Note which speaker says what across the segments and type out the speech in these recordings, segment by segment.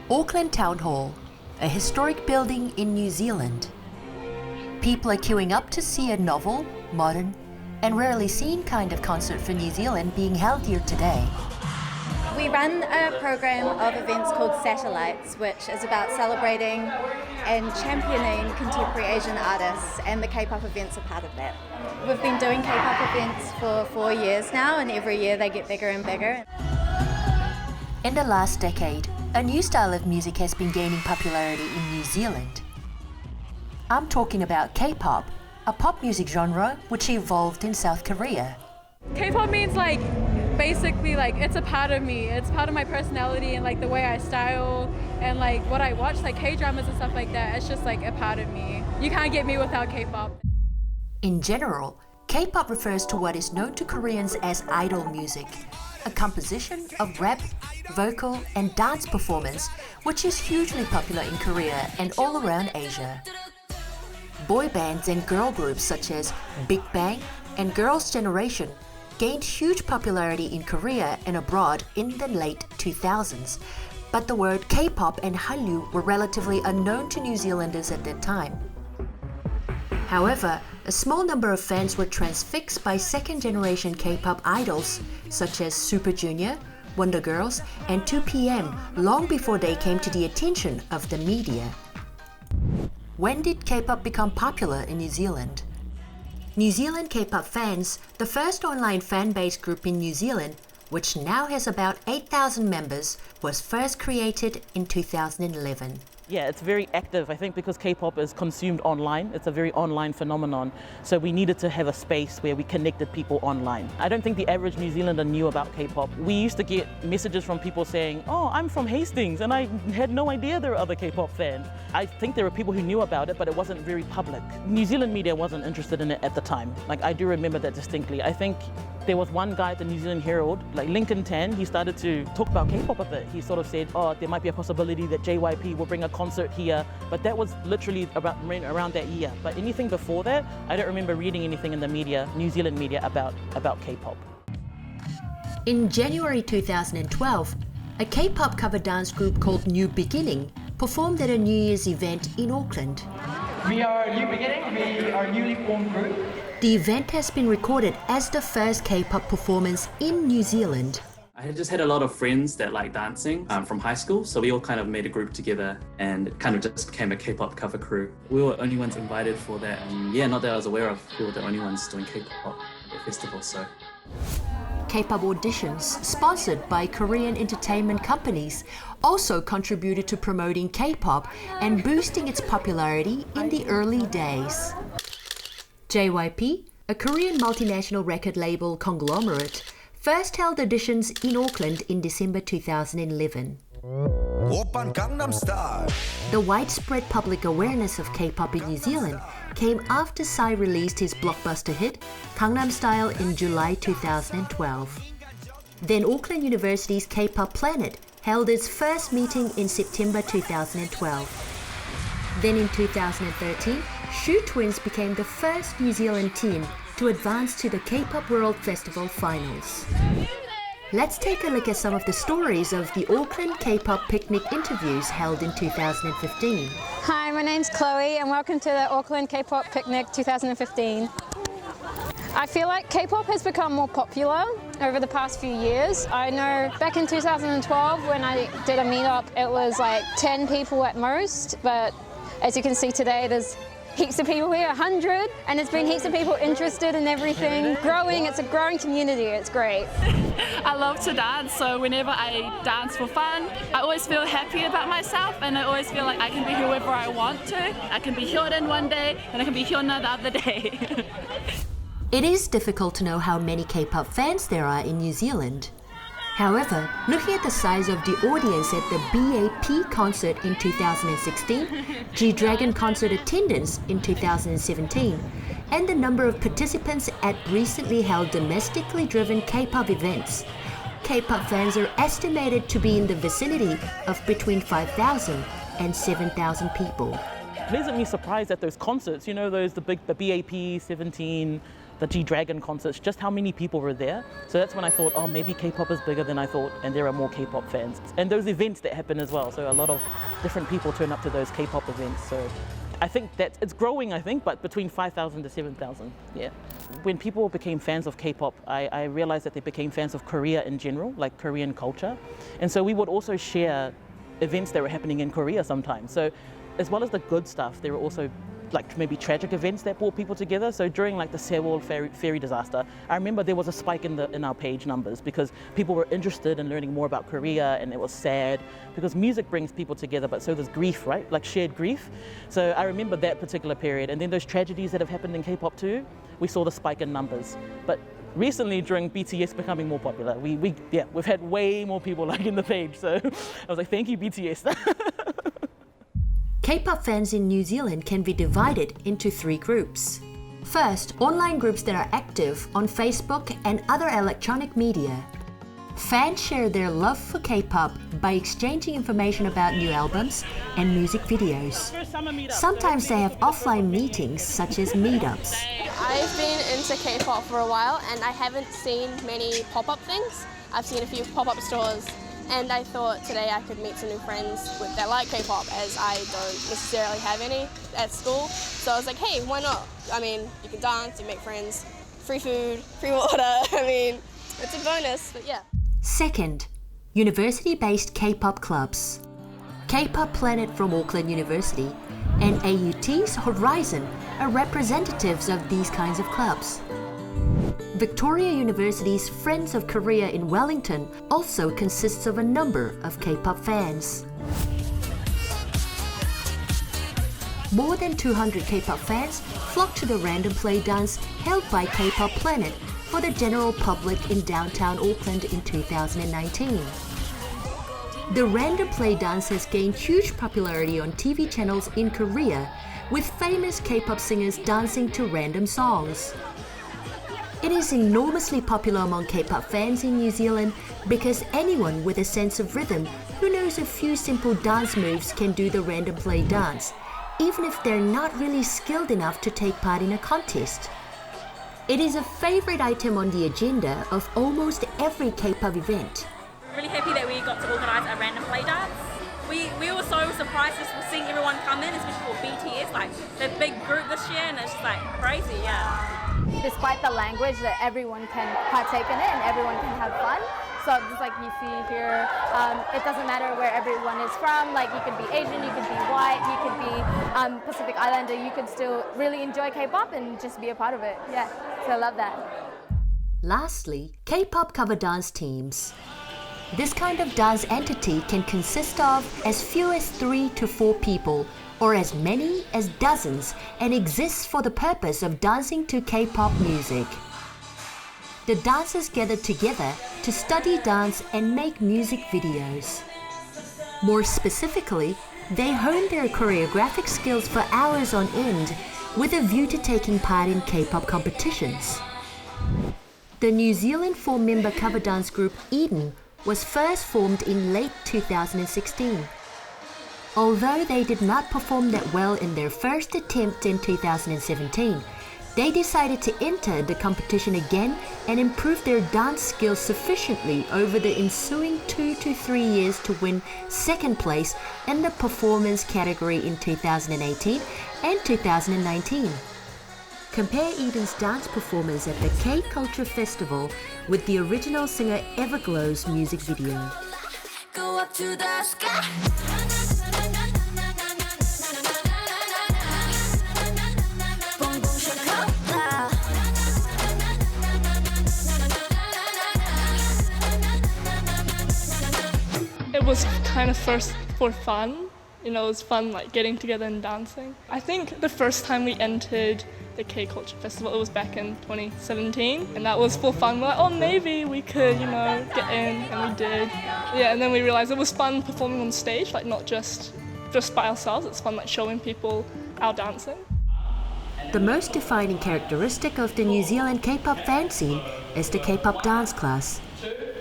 Speaker 1: Auckland Town Hall, a historic building in New Zealand. People are queuing up to see a novel, modern, and rarely seen kind of concert for New Zealand being held here today.
Speaker 2: We run a program of events called Satellites, which is about celebrating and championing contemporary Asian artists, and the K-pop events are part of that. We've been doing K-pop events for 4 years now, and every year they get bigger and bigger.
Speaker 1: In the last decade, a new style of music has been gaining popularity in New Zealand. I'm talking about K-pop, a pop music genre which evolved in South Korea.
Speaker 3: K-pop means basically it's a part of me. It's part of my personality and the way I style and what I watch, K-dramas and stuff like that. It's just a part of me. You can't get me without K-pop.
Speaker 1: In general, K-pop refers to what is known to Koreans as idol music, a composition of rap, vocal, and dance performance which is hugely popular in Korea and all around Asia. Boy bands and girl groups such as Big Bang and Girls' Generation gained huge popularity in Korea and abroad in the late 2000s, but the word K-pop and Hallyu were relatively unknown to New Zealanders at that time. However, a small number of fans were transfixed by second-generation K-pop idols such as Super Junior, Wonder Girls, and 2PM long before they came to the attention of the media. When did K-pop become popular in New Zealand? New Zealand K-pop fans, the first online fan-based group in New Zealand, which now has about 8,000 members, was first created in 2011.
Speaker 4: Yeah, it's very active. I think because K-pop is consumed online, it's a very online phenomenon. So we needed to have a space where we connected people online. I don't think the average New Zealander knew about K-pop. We used to get messages from people saying, "Oh, I'm from Hastings and I had no idea there were other K-pop fans." I think there were people who knew about it, but it wasn't very public. New Zealand media wasn't interested in it at the time. I do remember that distinctly. I think there was one guy at the New Zealand Herald, Lincoln Tan, he started to talk about K-pop a bit. He sort of said, "Oh, there might be a possibility that JYP will bring a concert here," but that was literally around that year. But anything before that, I don't remember reading anything in the media, New Zealand media, about K-pop.
Speaker 1: In January 2012, a K-pop cover dance group called New Beginning performed at a New Year's event in Auckland.
Speaker 5: We are New Beginning, we are a newly formed group.
Speaker 1: The event has been recorded as the first K-pop performance in New Zealand.
Speaker 6: I just had a lot of friends that like dancing from high school, so we all kind of made a group together and it kind of just became a K-pop cover crew. We were the only ones invited for that, and not that I was aware of, we were the only ones doing K-pop at the festival, so.
Speaker 1: K-pop auditions, sponsored by Korean entertainment companies, also contributed to promoting K-pop and boosting its popularity in the early days. JYP, a Korean multinational record label conglomerate, first held auditions in Auckland in December 2011. The widespread public awareness of K-pop in New Zealand came after Psy released his blockbuster hit, Gangnam Style, in July 2012. Then Auckland University's K-pop Planet held its first meeting in September 2012. Then in 2013, Shoe Twins became the first New Zealand team to advance to the K-pop World Festival finals. Let's take a look at some of the stories of the Auckland K-pop picnic interviews held in 2015.
Speaker 7: Hi, my name's Chloe and welcome to the Auckland K-pop Picnic 2015. I feel like K-pop has become more popular over the past few years. I know back in 2012 when I did a meetup, it was 10 people at most, but as you can see today, there's heaps of people here, 100, and there's been heaps of people interested in everything. It's a growing community, it's great.
Speaker 3: I love to dance, so whenever I dance for fun, I always feel happy about myself, and I always feel like I can be whoever I want to. I can be Hyunin one day, and I can be Hyuna the other day.
Speaker 1: It is difficult to know how many K-pop fans there are in New Zealand. However, looking at the size of the audience at the BAP concert in 2016, G-Dragon concert attendance in 2017, and the number of participants at recently held domestically driven K-pop events, K-pop fans are estimated to be in the vicinity of between 5,000 and 7,000 people.
Speaker 4: Pleasantly surprised at those concerts, the BAP, 17, the G-Dragon concerts, just how many people were there. So that's when I thought, oh, maybe K-pop is bigger than I thought, and there are more K-pop fans. And those events that happen as well, so a lot of different people turn up to those K-pop events. So I think that it's growing, I think, but between 5,000 to 7,000, yeah. When people became fans of K-pop, I realized that they became fans of Korea in general, like Korean culture. And so we would also share events that were happening in Korea sometimes. So as well as the good stuff, there were also like maybe tragic events that brought people together. So during like the Sewol ferry disaster, I remember there was a spike in our page numbers because people were interested in learning more about Korea, and it was sad because music brings people together, but so does grief, right? Like shared grief. So I remember that particular period, and then those tragedies that have happened in K-pop too, we saw the spike in numbers. But recently, during BTS becoming more popular, we've had way more people liking the page. So I was like, thank you, BTS.
Speaker 1: K-pop fans in New Zealand can be divided into 3 groups. First, online groups that are active on Facebook and other electronic media. Fans share their love for K-pop by exchanging information about new albums and music videos. Sometimes they have offline meetings such as meetups.
Speaker 8: I've been into K-pop for a while and I haven't seen many pop-up things. I've seen a few pop-up stores. And I thought today I could meet some new friends that like K-pop, as I don't necessarily have any at school. So I was like, hey, why not? I mean, you can dance, you make friends, free food, free water. I mean, it's a bonus, but yeah.
Speaker 1: Second, university-based K-pop clubs. K-pop Planet from Auckland University and AUT's Horizon are representatives of these kinds of clubs. Victoria University's Friends of Korea in Wellington also consists of a number of K-pop fans. More than 200 K-pop fans flocked to the random play dance held by K-pop Planet for the general public in downtown Auckland in 2019. The random play dance has gained huge popularity on TV channels in Korea, with famous K-pop singers dancing to random songs. It is enormously popular among K-pop fans in New Zealand because anyone with a sense of rhythm who knows a few simple dance moves can do the random play dance, even if they're not really skilled enough to take part in a contest. It is a favorite item on the agenda of almost every K-pop event.
Speaker 9: Really happy that we got to organise a random play dance. We were so surprised just seeing everyone come in, especially for BTS, like the big group this year, and it's just like crazy, yeah.
Speaker 2: Despite the language, that everyone can partake in it and everyone can have fun. So just like you see here, it doesn't matter where everyone is from. Like you could be Asian, you could be white, you could be Pacific Islander. You could still really enjoy K-pop and just be a part of it. Yeah, so I love that.
Speaker 1: Lastly, K-pop cover dance teams. This kind of dance entity can consist of as few as 3 to 4 people, or as many as dozens, and exists for the purpose of dancing to K-pop music. The dancers gather together to study dance and make music videos. More specifically, they hone their choreographic skills for hours on end with a view to taking part in K-pop competitions. The New Zealand 4-member cover dance group Eden was first formed in late 2016. Although they did not perform that well in their first attempt in 2017, they decided to enter the competition again and improve their dance skills sufficiently over the ensuing 2 to 3 years to win second place in the performance category in 2018 and 2019. Compare Eden's dance performance at the K-Culture Festival with the original singer Everglow's music video.
Speaker 10: Go up to the sky.
Speaker 11: It was kind of first for fun. You know, it was fun like getting together and dancing. I think the first time we entered the K-Culture Festival, it was back in 2017, and that was for fun. We're like, oh, maybe we could, you know, get in, and we did. Yeah, and then we realized it was fun performing on stage, like not just by ourselves. It's fun like showing people our dancing.
Speaker 1: The most defining characteristic of the New Zealand K-pop fan scene is the K-pop dance class.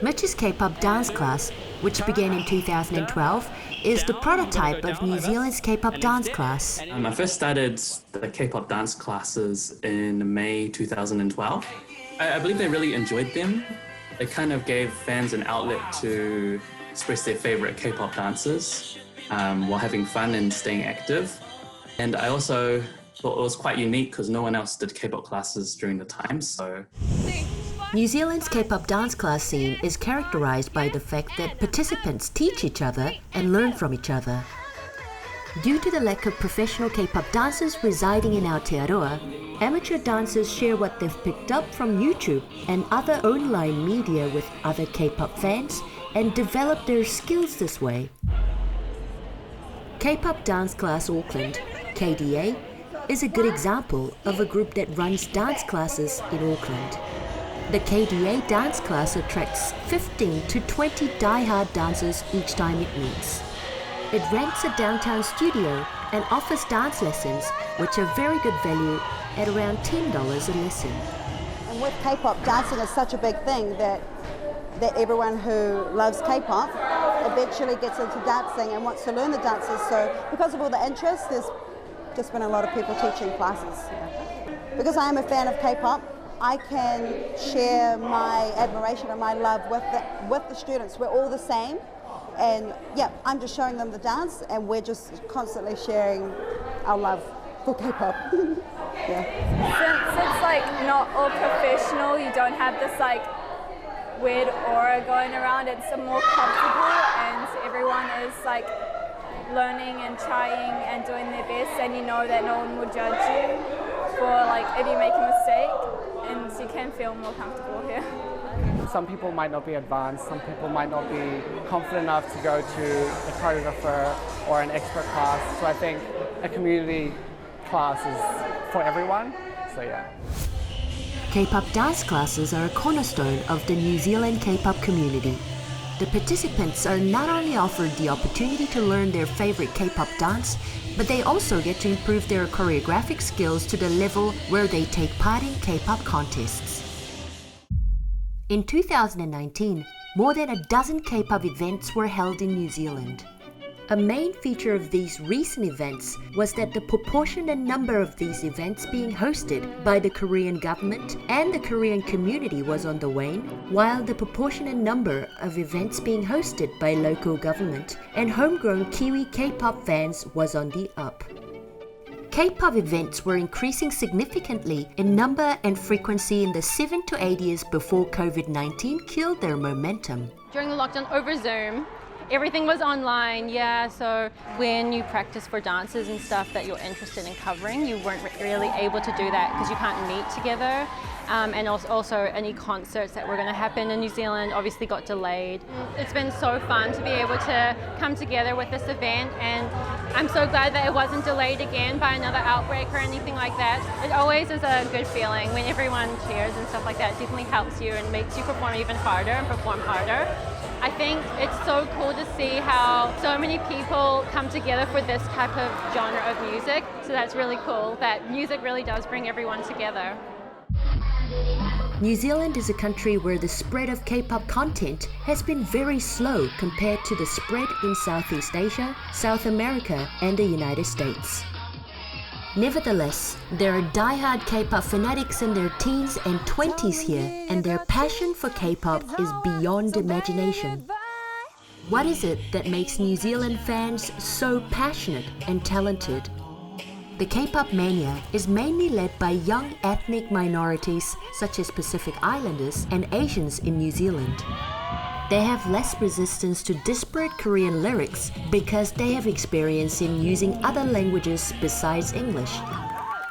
Speaker 1: Mitch's K-pop dance class, which began in 2012, is the prototype of New Zealand's K-pop dance class.
Speaker 6: I first started the K-pop dance classes in May 2012. I believe they really enjoyed them. It kind of gave fans an outlet to express their favorite K-pop dances while having fun and staying active. And I also thought it was quite unique because no one else did K-pop classes during the time, so...
Speaker 1: New Zealand's K-pop dance class scene is characterized by the fact that participants teach each other and learn from each other. Due to the lack of professional K-pop dancers residing in Aotearoa, amateur dancers share what they've picked up from YouTube and other online media with other K-pop fans and develop their skills this way. K-pop Dance Class Auckland, KDA, is a good example of a group that runs dance classes in Auckland. The KDA dance class attracts 15 to 20 die-hard dancers each time it meets. It rents a downtown studio and offers dance lessons, which are very good value at around $10 a lesson.
Speaker 12: And with K-pop, dancing is such a big thing that everyone who loves K-pop eventually gets into dancing and wants to learn the dances. So because of all the interest, there's just been a lot of people teaching classes. Because I am a fan of K-pop, I can share my admiration and my love with the students. We're all the same, and yeah, I'm just showing them the dance, and we're just constantly sharing our love for K-pop. Yeah.
Speaker 13: Since it's like not all professional, you don't have this like weird aura going around. It's more comfortable, and everyone is like learning and trying and doing their best, and you know that no one will judge you for like if you make a mistake. And you can feel more comfortable here.
Speaker 14: Some people might not be advanced, some people might not be confident enough to go to a choreographer or an expert class. So I think a community class is for everyone. So yeah.
Speaker 1: K-pop dance classes are a cornerstone of the New Zealand K-pop community. The participants are not only offered the opportunity to learn their favorite K-pop dance, but they also get to improve their choreographic skills to the level where they take part in K-pop contests. In 2019, more than a dozen K-pop events were held in New Zealand. A main feature of these recent events was that the proportion and number of these events being hosted by the Korean government and the Korean community was on the wane, while the proportion and number of events being hosted by local government and homegrown Kiwi K-pop fans was on the up. K-pop events were increasing significantly in number and frequency in the 7 to 8 years before COVID-19 killed their momentum.
Speaker 15: During the lockdown over Zoom, everything was online, yeah, so when you practice for dances and stuff that you're interested in covering, you weren't really able to do that because you can't meet together. And also any concerts that were going to happen in New Zealand obviously got delayed. It's been so fun to be able to come together with this event, and I'm so glad that it wasn't delayed again by another outbreak or anything like that. It always is a good feeling when everyone cheers and stuff like that. It definitely helps you and makes you perform even harder and perform harder. I think it's so cool to see how so many people come together for this type of genre of music. So that's really cool that music really does bring everyone together.
Speaker 1: New Zealand is a country where the spread of K-pop content has been very slow compared to the spread in Southeast Asia, South America, and the United States. Nevertheless, there are die-hard K-pop fanatics in their teens and 20s here, and their passion for K-pop is beyond imagination. What is it that makes New Zealand fans so passionate and talented? The K-pop mania is mainly led by young ethnic minorities such as Pacific Islanders and Asians in New Zealand. They have less resistance to disparate Korean lyrics because they have experience in using other languages besides English.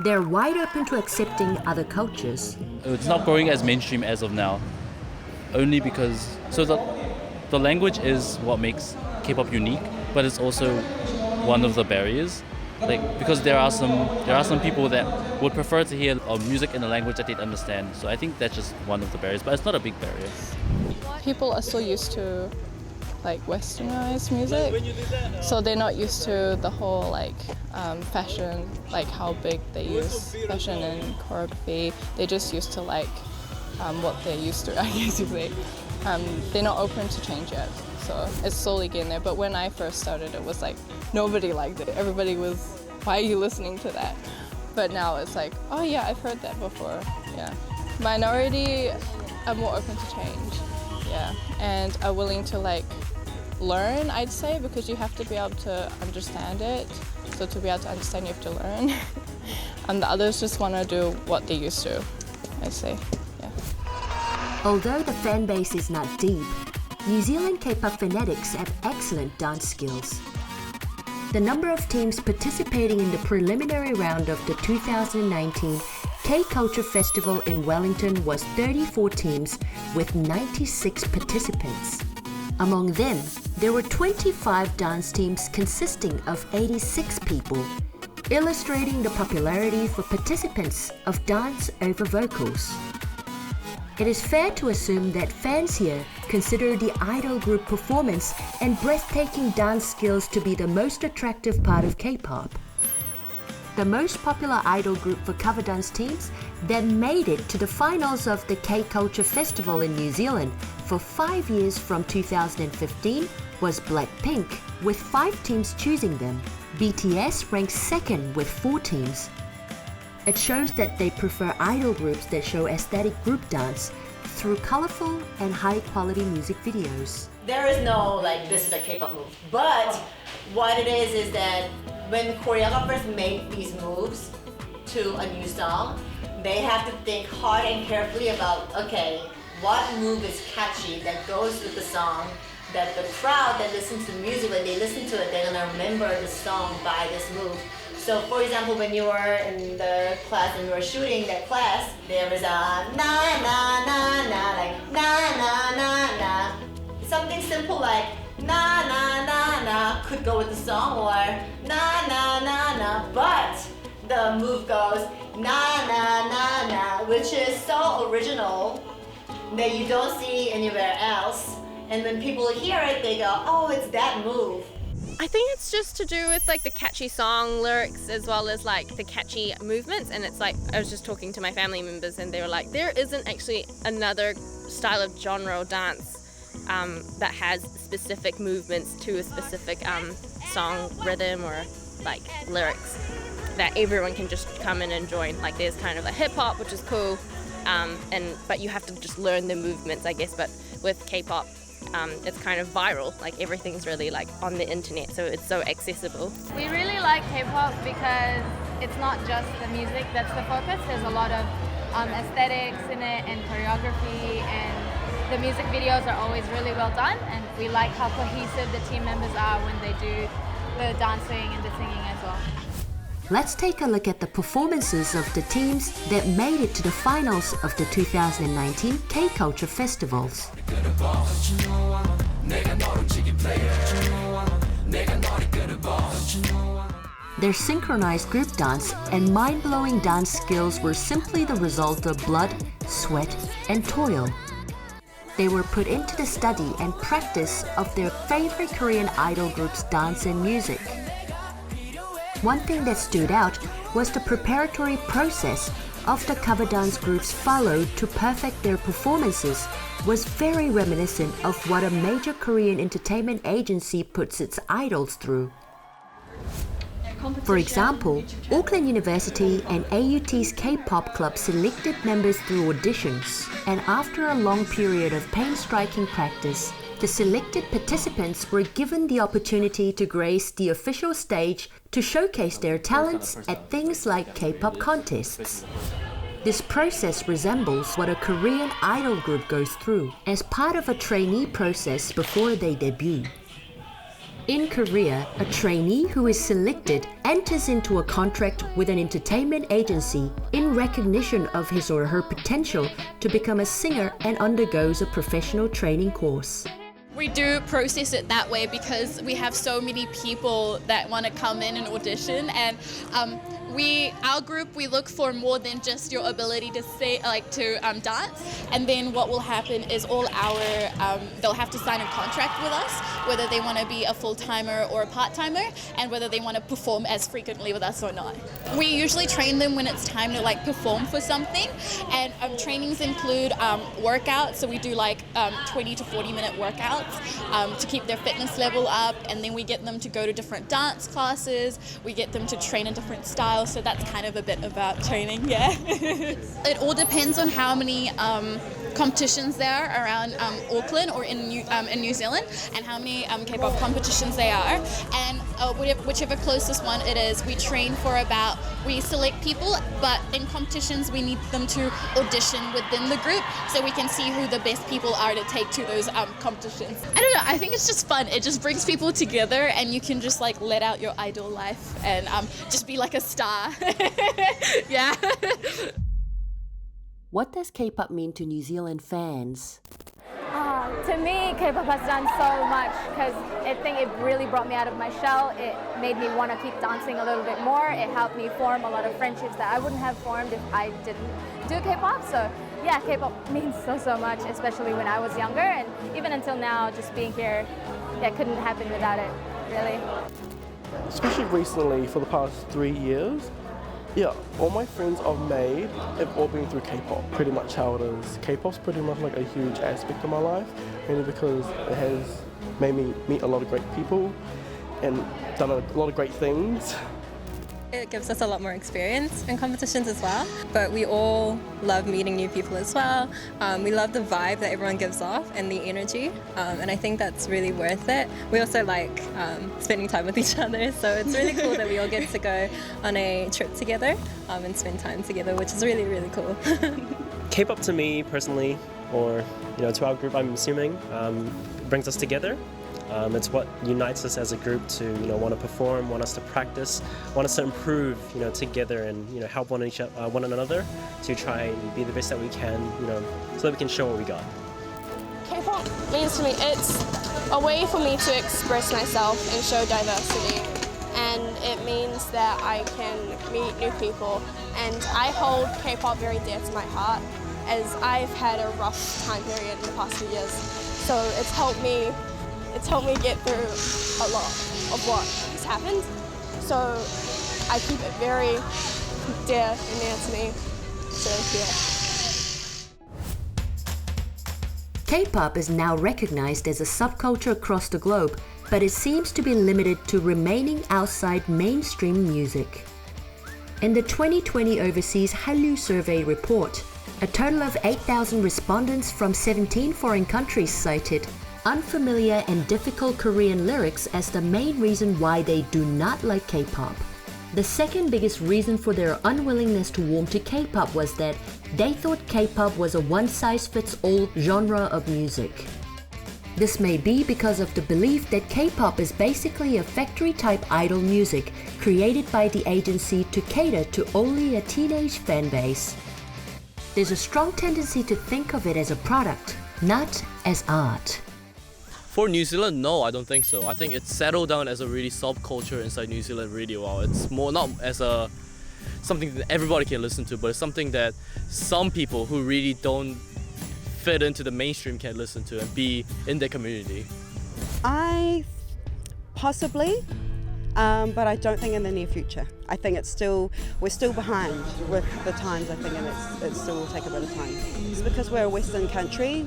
Speaker 1: They're wide open to accepting other cultures.
Speaker 16: It's not growing as mainstream as of now, only because the language is what makes K-pop unique, but it's also one of the barriers. Because there are some people that would prefer to hear music in a language that they understand. So I think that's just one of the barriers, but it's not a big barrier.
Speaker 11: People are so used to westernized music, so they're not used to the whole fashion, how big they use fashion and choreography. They're just used to what they're used to, I guess you say.
Speaker 17: they're not open to change yet. So it's slowly getting there. But when I first started, it was like nobody liked it. Everybody was, why are you listening to that? But now it's like, oh yeah, I've heard that before. Yeah. Minority are more open to change. Yeah. And are willing to like learn, I'd say, because you have to be able to understand it. So to be able to understand, you have to learn. And the others just want to do what they used to, I'd say. Yeah.
Speaker 1: Although the fan base is not deep, New Zealand K-pop fanatics have excellent dance skills. The number of teams participating in the preliminary round of the 2019 K-Culture Festival in Wellington was 34 teams with 96 participants. Among them, there were 25 dance teams consisting of 86 people, illustrating the popularity for participants of dance over vocals. It is fair to assume that fans here consider the idol group performance and breathtaking dance skills to be the most attractive part of K-pop. The most popular idol group for cover dance teams then made it to the finals of the K-Culture Festival in New Zealand for 5 years from 2015 was Blackpink, with 5 teams choosing them. BTS ranks second with 4 teams. It shows that they prefer idol groups that show aesthetic group dance through colorful and high-quality music videos.
Speaker 18: There is no like this is a K-pop move, but what it is that when choreographers make these moves to a new song, they have to think hard and carefully about, okay, what move is catchy that goes with the song, that the crowd that listens to music, when they listen to it, they're gonna remember the song by this move. So for example, when you were in the class and you were shooting that class, there was a na na na na, like na na na na. Something simple like na na na na could go with the song, or na na na na, but the move goes na na na na, which is so original that you don't see anywhere else. And when people hear it, they go, oh, it's that move.
Speaker 8: I think it's just to do with like the catchy song lyrics as well as like the catchy movements. And it's like, I was just talking to my family members and they were like, there isn't actually another style of genre or dance that has specific movements to a specific song rhythm or like lyrics that everyone can just come in and join. Like there's kind of like hip hop, which is cool, but you have to just learn the movements, I guess. But with K-pop, it's kind of viral. Like everything's really like on the internet, so it's so accessible.
Speaker 2: We really like K-pop because it's not just the music that's the focus. There's a lot of aesthetics in it and choreography, and the music videos are always really well done, and we like how cohesive the team members are when they do the dancing and the singing as well.
Speaker 1: Let's take a look at the performances of the teams that made it to the finals of the 2019 K-Culture Festivals. Their synchronized group dance and mind-blowing dance skills were simply the result of blood, sweat, and toil. They were put into the study and practice of their favorite Korean idol group's dance and music. One thing that stood out was the preparatory process of the cover dance groups followed to perfect their performances was very reminiscent of what a major Korean entertainment agency puts its idols through. For example, Auckland University and AUT's K-pop club selected members through auditions, and after a long period of painstaking practice, the selected participants were given the opportunity to grace the official stage to showcase their talents at things like K-pop contests. This process resembles what a Korean idol group goes through as part of a trainee process before they debut. In Korea, a trainee who is selected enters into a contract with an entertainment agency in recognition of his or her potential to become a singer and undergoes a professional training course.
Speaker 19: We do process it that way because we have so many people that want to come in and audition, and our group, we look for more than just your ability to dance. And then what will happen is they'll have to sign a contract with us, whether they want to be a full-timer or a part-timer, and whether they want to perform as frequently with us or not. We usually train them when it's time to perform for something, and trainings include workouts. So we do 20 to 40 minute workouts to keep their fitness level up, and then we get them to go to different dance classes. We get them to train in different styles. So that's kind of a bit about training, yeah. It all depends on how many competitions there are around Auckland or in New Zealand, and how many K-pop competitions there are, and whichever closest one it is, we select people, but in competitions we need them to audition within the group so we can see who the best people are to take to those competitions. I don't know, I think it's just fun. It just brings people together, and you can just let out your idol life and just be like a star. Yeah.
Speaker 1: What does K-pop mean to New Zealand fans?
Speaker 13: To me, K-pop has done so much because I think it really brought me out of my shell. It made me want to keep dancing a little bit more. It helped me form a lot of friendships that I wouldn't have formed if I didn't do K-pop. So yeah, K-pop means so much, especially when I was younger, and even until now, just being here, couldn't happen without it, really.
Speaker 20: Especially recently, for the past 3 years, all my friends I've made have all been through K-pop, pretty much how it is. K-pop's pretty much a huge aspect of my life, mainly because it has made me meet a lot of great people and done a lot of great things.
Speaker 17: It gives us a lot more experience in competitions as well, but we all love meeting new people as well. We love the vibe that everyone gives off and the energy, and I think that's really worth it. We also like spending time with each other, so it's really cool that we all get to go on a trip together and spend time together, which is really, really cool.
Speaker 21: K-pop to me personally, or to our group, I'm assuming, brings us together. It's what unites us as a group to want to perform, want us to practice, want us to improve together, and help one another to try and be the best that we can, so that we can show what we got.
Speaker 8: K-pop means to me, it's a way for me to express myself and show diversity, and it means that I can meet new people, and I hold K-pop very dear to my heart, as I've had a rough time period in the past few years, so it's helped me get through a lot of what has happened. So I keep it very dear and near to me. So yeah.
Speaker 1: K-pop is now recognized as a subculture across the globe, but it seems to be limited to remaining outside mainstream music. In the 2020 Overseas Hallyu Survey report, a total of 8,000 respondents from 17 foreign countries cited unfamiliar and difficult Korean lyrics as the main reason why they do not like K-pop. The second biggest reason for their unwillingness to warm to K-pop was that they thought K-pop was a one-size-fits-all genre of music. This may be because of the belief that K-pop is basically a factory-type idol music created by the agency to cater to only a teenage fan base. There's a strong tendency to think of it as a product, not as art.
Speaker 22: For New Zealand, no, I don't think so. I think it's settled down as a really subculture inside New Zealand really well. It's more not as something that everybody can listen to, but it's something that some people who really don't fit into the mainstream can listen to and be in their community.
Speaker 12: Possibly, but I don't think in the near future. I think we're still behind with the times, I think, and it still will take a bit of time. It's because we're a Western country,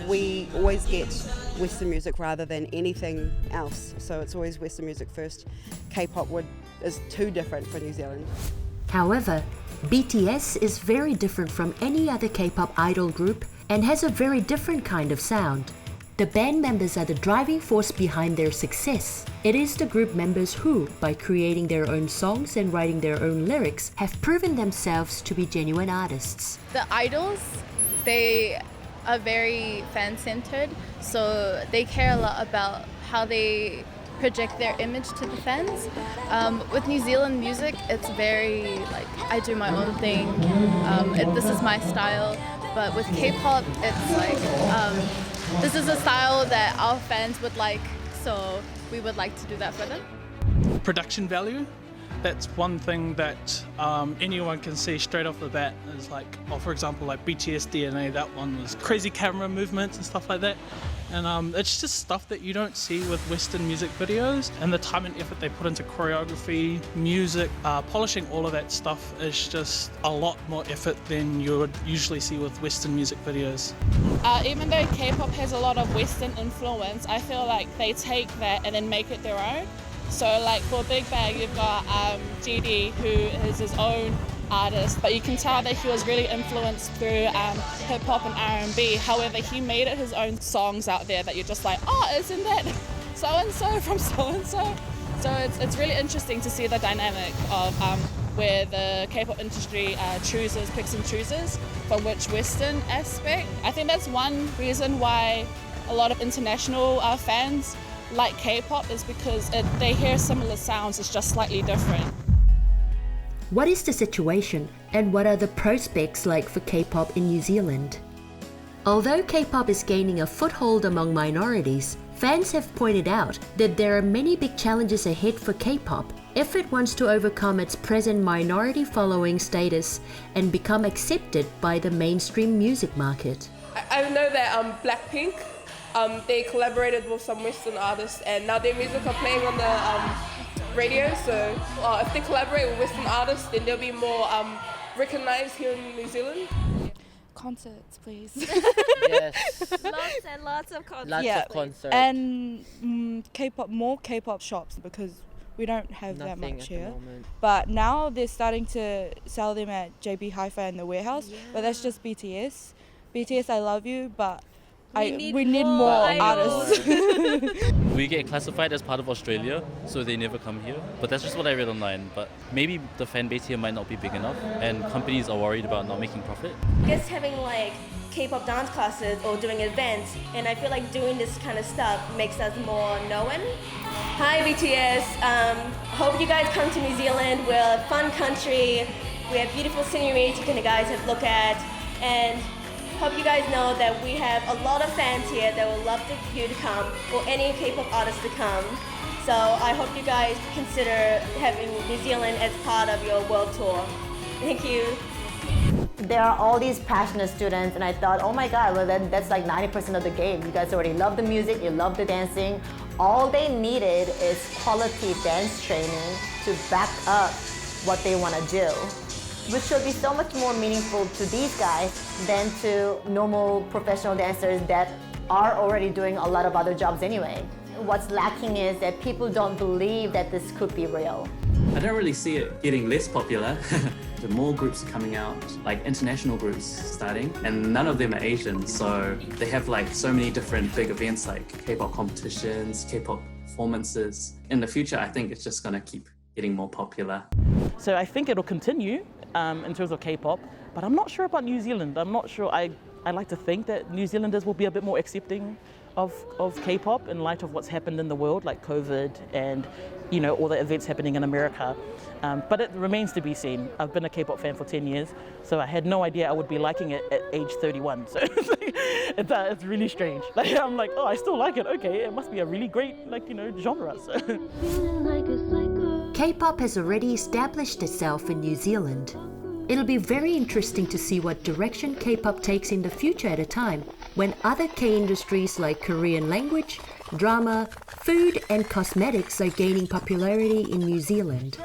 Speaker 12: we always get Western music rather than anything else. So it's always Western music first. K-pop is too different for New Zealand.
Speaker 1: However, BTS is very different from any other K-pop idol group and has a very different kind of sound. The band members are the driving force behind their success. It is the group members who, by creating their own songs and writing their own lyrics, have proven themselves to be genuine artists.
Speaker 3: The idols, they are very fan-centered, so they care a lot about how they project their image to the fans. With New Zealand music, it's very I do my own thing, this is my style, but with K-pop, it's this is a style that our fans would like, so we would like to do that for them.
Speaker 23: Production value.
Speaker 5: that's one thing that anyone can see straight off the bat is like, for example, like BTS DNA, that one was crazy camera movements and stuff like that. And it's just stuff that you don't see with Western music videos, and the time and effort they put into choreography, music, polishing all of that stuff is just a lot more effort than you would usually see with Western music videos.
Speaker 11: Even though K-pop has a lot of Western influence, I feel like they take that and then make it their own. So like for Big Bang, you've got GD, who is his own artist, but you can tell that he was really influenced through hip-hop and R&B. However, he made it his own songs out there that you're just like, oh, isn't that so-and-so from so-and-so? So it's really interesting to see the dynamic of where the K-pop industry picks and chooses from which Western aspect. I think that's one reason why a lot of international fans like K-pop is because they hear similar sounds, it's just slightly different.
Speaker 1: What is the situation and what are the prospects like for K-pop in New Zealand? Although K-pop is gaining a foothold among minorities, fans have pointed out that there are many big challenges ahead for K-pop if it wants to overcome its present minority following status and become accepted by the mainstream music market.
Speaker 7: I know that Blackpink, they collaborated with some Western artists and now their music are playing on the radio, so if they collaborate with Western artists, then they'll be more recognized here in New Zealand.
Speaker 23: Concerts, please.
Speaker 24: Yes.
Speaker 23: Lots and lots of concerts.
Speaker 24: Lots of concerts.
Speaker 23: And K-pop, more K-pop shops because we don't have that much here. But now they're starting to sell them at JB Hi-Fi and the Warehouse, but that's just BTS. BTS, I love you, but we need more artists.
Speaker 16: We get classified as part of Australia, so they never come here. But that's just what I read online. But maybe the fan base here might not be big enough, and companies are worried about not making profit.
Speaker 25: Just having like K-pop dance classes or doing events, and I feel like doing this kind of stuff makes us more known. Hi BTS, hope you guys come to New Zealand. We're a fun country. We have beautiful scenery you can guys look at, and hope you guys know that we have a lot of fans here that would love you to come, or any K-pop artists to come. So I hope you guys consider having New Zealand as part of your world tour. Thank you.
Speaker 18: There are all these passionate students, and I thought, oh my God, well then that's like 90% of the game. You guys already love the music, you love the dancing. All they needed is quality dance training to back up what they want to do, which should be so much more meaningful to these guys than to normal professional dancers that are already doing a lot of other jobs anyway. What's lacking is that people don't believe that this could be real.
Speaker 6: I don't really see it getting less popular. The more groups are coming out, like international groups starting, and none of them are Asian, so they have like so many different big events like K-pop competitions, K-pop performances. In the future, I think it's just gonna keep getting more popular.
Speaker 4: So I think it'll continue in terms of K-pop, but I'm not sure about New Zealand. I'm not sure. I like to think that New Zealanders will be a bit more accepting of K-pop in light of what's happened in the world, like COVID and all the events happening in America. But it remains to be seen. I've been a K-pop fan for 10 years, so I had no idea I would be liking it at age 31. So it's really strange. Like, I'm like, oh, I still like it. Okay, it must be a really great genre. So.
Speaker 1: K-pop has already established itself in New Zealand. It'll be very interesting to see what direction K-pop takes in the future at a time when other K-industries like Korean language, drama, food and cosmetics are gaining popularity in New Zealand.